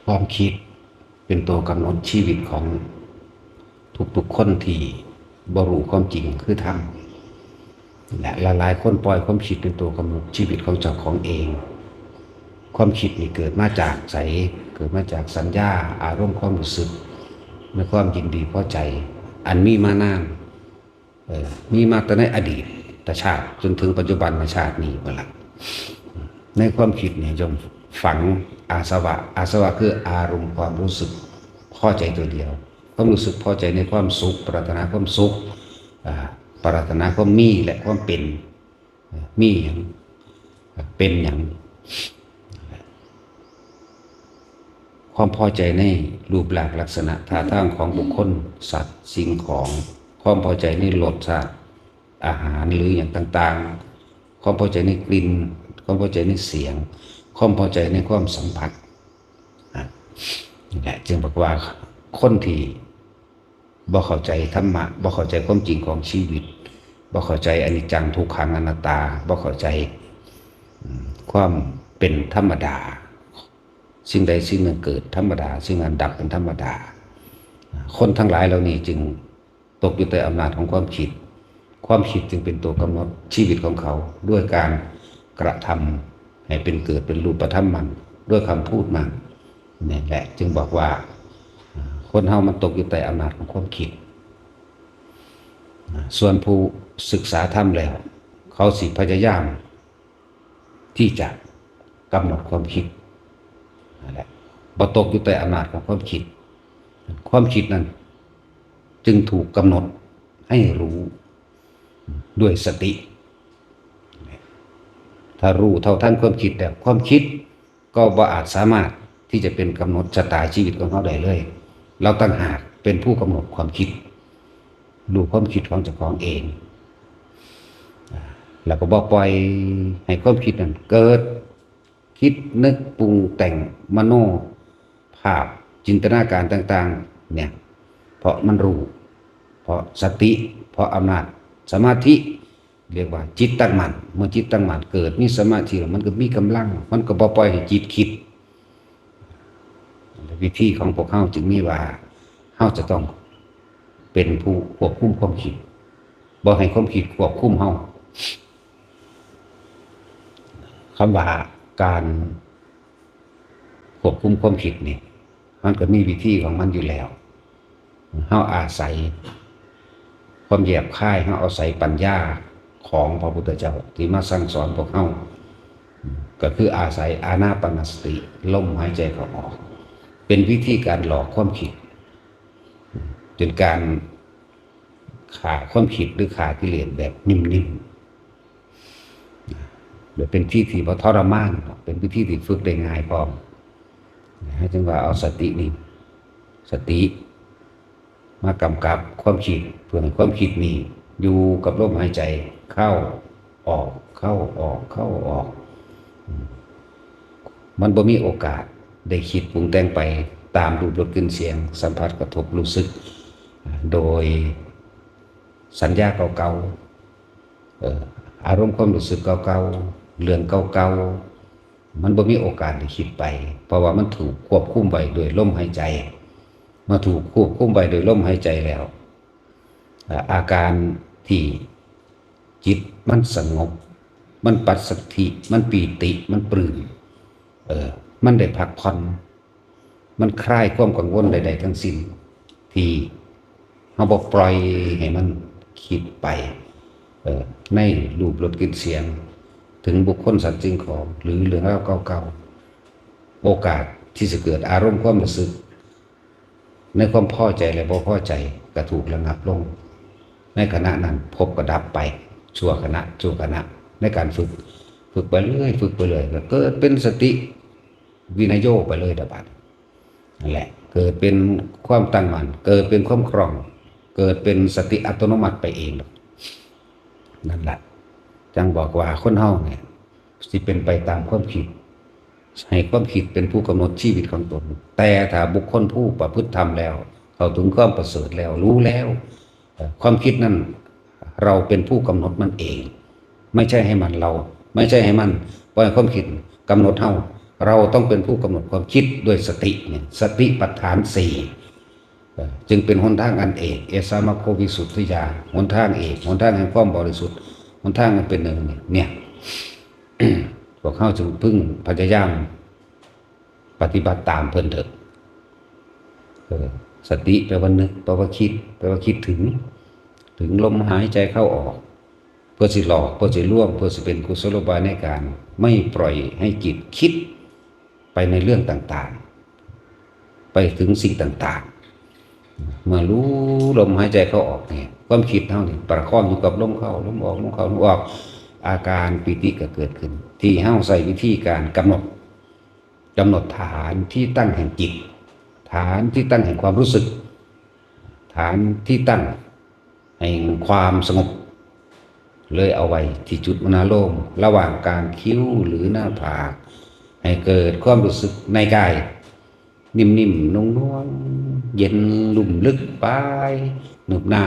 ความคิดเป็นตัวกำหนดชีวิตของทุกๆคนที่บ่รู้ความจริงคือธรรมและหลายๆคนปล่อยความคิดเป็นตัวกำหนดชีวิตของเจ้าของเองความคิดนี่เกิดมาจากเกิดมาจากสัญญาอารมณ์ความรู้สึกในความยินดีพอใจอันมีมานานมีมาแต่ในอดีตชาติจนถึงปัจจุบันชาตินี้มาละในความคิดเนี่ยจงฝังอาสวะคืออารมณ์ความรู้สึกพอใจตัวเดียวความรู้สึกพอใจในความสุขปรารถนาความสุขปรารถนาความมีและความเป็นมีอย่างเป็นอย่างความพอใจในรูปลักษณะท่าทางของบุคคลสัตว์สิ่งของความพอใจในรสชาติอาหารหรืออย่างต่างๆความพอใจในกลิ่นความพอใจในเสียงความพอใจในความสัมผัสนี่แหละจึงบอกว่าคนที่บ่เข้าใจธรรมะบ่เข้าใจความจริงของชีวิตบ่เข้าใจอนิจจังทุกขังอนัตตาบ่เข้าใจความเป็นธรรมดาสิ่งใดสิ่งหนึ่งเกิดธรรมดาสิ่งนั้นดับเป็นธรรมดาคนทั้งหลายเหล่านี้จึงตกอยู่ใต้อำนาจของความคิดจึงเป็นตัวกำหนดชีวิตของเขาด้วยการกระทำให้เป็นเกิดเป็นรูปธรรมมันด้วยคำพูดมันนี่แหละจึงบอกว่าคนเฮามันตกอยู่ใต้อำนาจของความคิดส่วนผู้ศึกษาธรรมแล้วเขาสิพยายามที่จะกำหนดความคิดนั่นแหละบ่ตกอยู่ใต้อำนาจของความคิดนั้นจึงถูกกำหนดให้รู้ด้วยสติถ้ารู้เท่าทันความคิดแต่ความคิดก็บ่อาจสามารถที่จะเป็นกำหนดชะตาชีวิตของเขาได้เลยเราตั้งหากเป็นผู้กำหนดความคิดรู้ความคิดของเจ้าของเองแล้วก็บอกปล่อยให้ความคิดนั้นเกิดคิดนึกปรุงแต่งมโนภาพจินตนาการต่างๆเนี่ยเพราะมันรู้เพราะสติเพราะอำนาจสมาธิเรียกว่าจิตตั้งมั่นเมื่อจิตตั้งมั่นเกิดมีสมาธิแล้วมันก็มีกำลังมันก็บ่ปล่อยให้จิตคิดวิธีของพวกเขาจึงมีว่าเขาจะต้องเป็นผู้ควบคุมความคิดบ่ให้ความคิดควบคุมเขาคำว่าการควบคุมความคิดนี่มันก็มีวิธีของมันอยู่แล้วเขาอาศัยความแยบคายเขาอาศัยปัญญาของพระพุทธเจ้าที่มาสั่งสอนพวกเขาก็คืออาศัยอานาปานสติลมหายใจเข้าออกเป็นวิธีการหลอกความคิดจนการขาความคิดหรือขากิเลสแบบนิ่มๆโดยเป็นที่ที่บ่ทรมานเป็นวิธีที่ฝึกได้ง่ายพร้อมให้จึงว่าเอาสติมากำกับความคิดเพื่อให้ความคิดนี้อยู่กับลมหายใจเข้าออกมันบ่มีโอกาสได้คิดปรุงแต่งไปตามรูปรสกลิ่นเสียงสัมผัสกระทบรู้สึกโดยสัญญาเก่าๆอารมณ์ความรู้สึกเก่าๆเรื่องเก่าๆมันบ่มีโอกาสได้คิดไปเพราะว่ามันถูกควบคุมไว้โดยลมหายใจมาถูกควบคุมไว้โดยลมหายใจแล้วอาการที่จิตมันสงบมันปัสสัทธิมันปีติมันปลื้มมันได้พักผ่อนมันคลายความกังวลใดๆทั้งสิ้นที่เราบอกปล่อยให้มันคิดไปในรูปรสกลิ่นเสียงถึงบุคคลสัตว์สิ่งของหรือเรื่องราวเก่าๆโอกาสที่จะเกิดอารมณ์ความรู้สึกในความพอใจและบ่พอใจก็ถูกระงับลงในขณะนั้นพบก็ดับไปชั่วขณะในการฝึกไปเรื่อยก็เกิดเป็นสติวินัยโยไปเลยบัดนั่นแหละเกิดเป็นความตั้งมั่นเกิดเป็นความคล่องเกิดเป็นสติอัตโนมัติไปเองนั่นแหละจังบอกว่าคนเฮาเนี่ยสิเป็นไปตามความคิดให้ความคิดเป็นผู้กำหนดชีวิตของตนแต่ถ้าบุคคลผู้ประพฤติธรรมแล้วเขาถึงความประเสริฐแล้วรู้แล้วความคิดนั้นเราเป็นผู้กำหนดมันเองไม่ใช่ให้มันเราไม่ใช่ให้มันปล่อยความคิดกำหนดเฮา เราต้องเป็นผู้กำหนดความคิดด้วยสติเนี่ยสติปัฏฐานสี่จึงเป็นหนทางอันเอกเอสามโควิสุทธิยาหนทางเอกหนทางแห่งความบริสุทธิ์หนทางมันเป็นหนึ่งเนี่ย พวกเขาจึงพึ่งพยายามปฏิบัติตามเพิ่นเถอะสติแปลว่านึกแปลว่าคิดแปลว่าคิดถึงลมหายใจเข้าออกเพื่อสิหลอกเพื่อสิร่วมเพื่อสิเป็นกุศโลบายในการไม่ปล่อยให้จิตคิดไปในเรื่องต่างๆไปถึงสิ่งต่างๆเมื่อรู้ลมหายใจเข้าออกเนี่ยความคิดเท่านี้ประคองอยู่กับลมเข้าลมออกลมเข้าลมออกอาการปิติก็เกิดขึ้นที่เฮ้าใส่วิธีการกำหนดฐานที่ตั้งแห่งจิตฐานที่ตั้งแห่งความรู้สึกฐานที่ตั้งแห่งความสงบเลยเอาไว้ที่จุดมนาโลมระหว่างกลางคิ้วหรือหน้าผากให้เกิดความรู้สึกในกายนิ่มๆนุ่มๆเย็นลุ่มลึกไปหนึบหน้า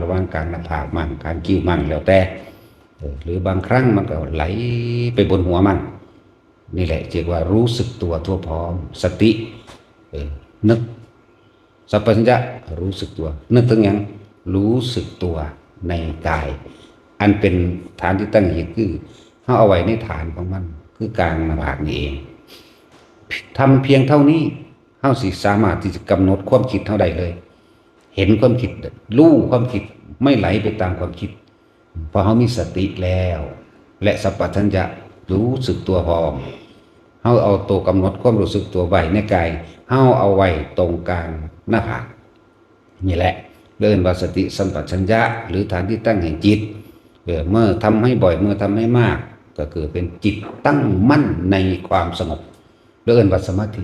ระหว่างกลางหน้าผากมั่งกลางคิ้วมั่งแล้วแต่หรือบางครั้งมันก็ไหลไปบนหัวมั่งนี่แหละเรียกว่ารู้สึกตัวทั่วพร้อมสตินึกสัพพัญญะรู้สึกตัวนึกถึงอย่างรู้สึกตัวในกายอันเป็นฐานที่ตั้งเหตุคือเขาเอาไว้ในฐานของมันคือกลางหน้าผากนี่เองทำเพียงเท่านี้เขาสิสามารถที่จะกำหนดความคิดเท่าใดเลยเห็นความคิดรู้ความคิดไม่ไหลไปตามความคิดเพราะเขามีสติแล้วและสัพพัญญะรู้สึกตัวพร้อมเขาเอาตัวกำหนดความรู้สึกตัวไว้ในกายเขาเอาไว้ตรงกลางหน้าผากนี่แหละเรียกว่าสติสัมปชัญญะหรือฐานที่ตั้งแห่งจิตเมื่อทำให้บ่อยเมื่อทำให้มากก็คือเป็นจิตตั้งมั่นในความสงบเรียกว่าสมาธิ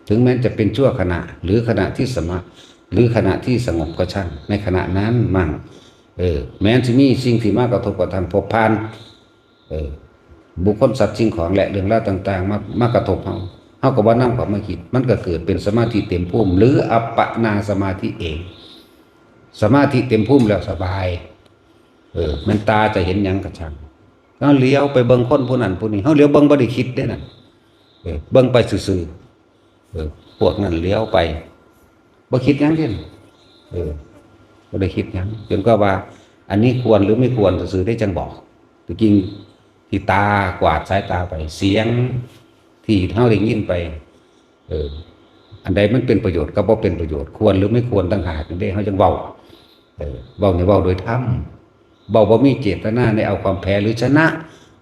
ถึงแม้จะเป็นชั่วขณะหรือขณะที่สมาหรือขณะที่สงบก็ช่างในขณะนั้นมั่งแม้จะมีสิ่งที่มากกระทบกระทั่งพบพานบุคคลสัตว์สิ่งของและเรื่องราวต่างๆมากระทบเขาก็ว่านั่งกับมาคิดมันก็เกิดเป็นสมาธิเต็มภูมิหรืออัปปนาสมาธิเองสมาธิเต็มภูมิแล้วสบายมันตาจะเห็นหยังกระชังเขาเลี้ยวไปเบิ่งคนผู้นั้นผู้นี้เขาเลี้ยวเบิ่งบ่ได้คิดได้นั่นเบิ่งไปซื่อๆพวกนั้นเลี้ยวไปบ่คิดหยังเด่นบ่ได้คิดหยังจนก็ว่าอันนี้ควรหรือไม่ควรซื่อๆได้จังบอกจริงที่ตากวาดสายตาไปเสียงที่เฮาได้ยินไปอันใดมันเป็นประโยชน์ก็บ่เป็นประโยชน์ควรหรือไม่ควรต่างหากจังได๋เฮาจังเว้าเว้านี่เว้าโดยธรรมเว้าบ่มีเจตนาในเอาความแพ้หรือชนะ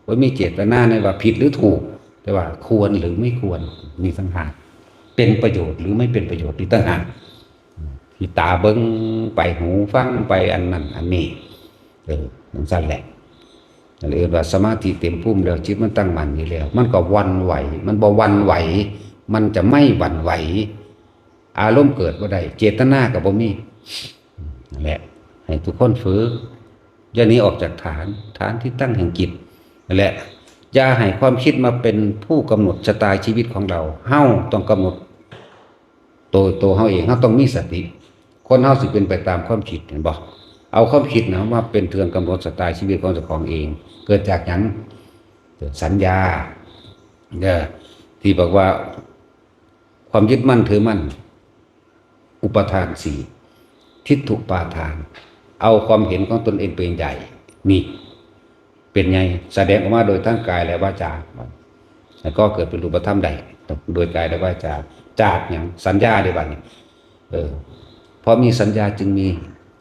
บ่มีเจตนาในว่าผิดหรือถูกแต่ว่าควรหรือไม่ควรมีต่างหากเป็นประโยชน์หรือไม่เป็นประโยชน์นี่ต่างหากที่ตาเบิ่งไปหูฟังไปอันนั้นอันนี้นั่นซั่นแหละเรียกว่าสมาธิเต็มภูมิแล้วจิตมันตั้งมั่นอยู่แล้วมันก็วันไหวมันบ่วันไหวมันจะไม่หวั่นไหวอารมณ์เกิดบ่ได้เจตนาก็บ่มีนั่นแหละให้ทุกคนฝึกอย่าหนีออกจากฐานที่ตั้งแห่งจิตนั่นแหละอย่าให้ความคิดมาเป็นผู้กำหนดชะตาชีวิตของเราเฮาต้องกำหนดตัวเฮาเองเฮาต้องมีสติคนเฮาสิเป็นไปตามความคิดเห็นบ่เอาความคิดนะว่าเป็นเครื่องกำหนดชะตาชีวิตของเจ้าของเองเกิดจากหยังสัญญาที่บอกว่าความยึดมั่นถือมั่นอุปทานสี่ทิฏฐุปาทานเอาความเห็นของตนเองเป็นใหญ่นี่เป็นไงแสดงออกมาโดยทั้งกายและวาจาแล้วก็เกิดเป็นรูปธรรมใดโดยกายและวาจาจากอย่างสัญญาได้บัดนี้เพราะมีสัญญาจึงมี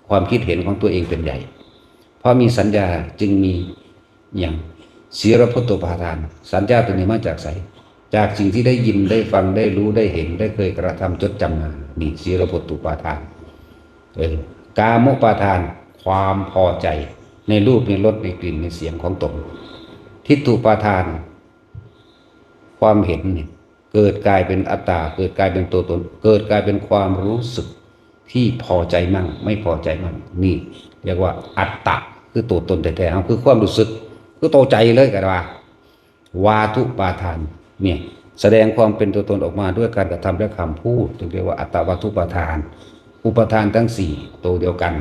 ความคิดเห็นของตัวเองเป็นใหญ่เพราะมีสัญญาจึงมีอย่างศีลพุทโธปาทานสัญญาตัวนี้มาจากไสจากสิ่งที่ได้ยินได้ฟังได้รู้ได้เห็นได้เคยกระทำจดจำมานี่ศีลพุทโธปาทานกามุปาทานความพอใจในรูปในรสในกลิ่นในเสียงของตนทิฏฐุปาทานความเห็นเนี่ยเกิดกลายเป็นอัตตาเกิดกลายเป็นตัวตนเกิดกลายเป็นความรู้สึกที่พอใจมั่งไม่พอใจมั่งนี่เรียกว่าอัตตะคือตัวตนแท้ๆคือความรู้สึกคือตัวใจเลยกันว่าวาทุปาทานเนี่ยแสดงความเป็นตัวตนออกมาด้วยการกระทำและคำพูดจึงเรียกว่าอัตตวาทุปาทานอุปทานทั้งสี่ตัวเดียวกัน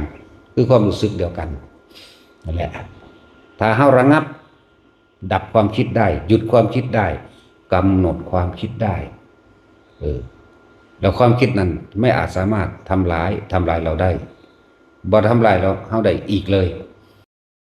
คือความรู้สึกเดียวกันนั่นแหละถ้าเฮาระงับดับความคิดได้หยุดความคิดได้ กำหนดความคิดได้แล้วความคิดนั้นไม่อาจสามารถทำลายเราได้บ่ทำลายเราได้อีกเลย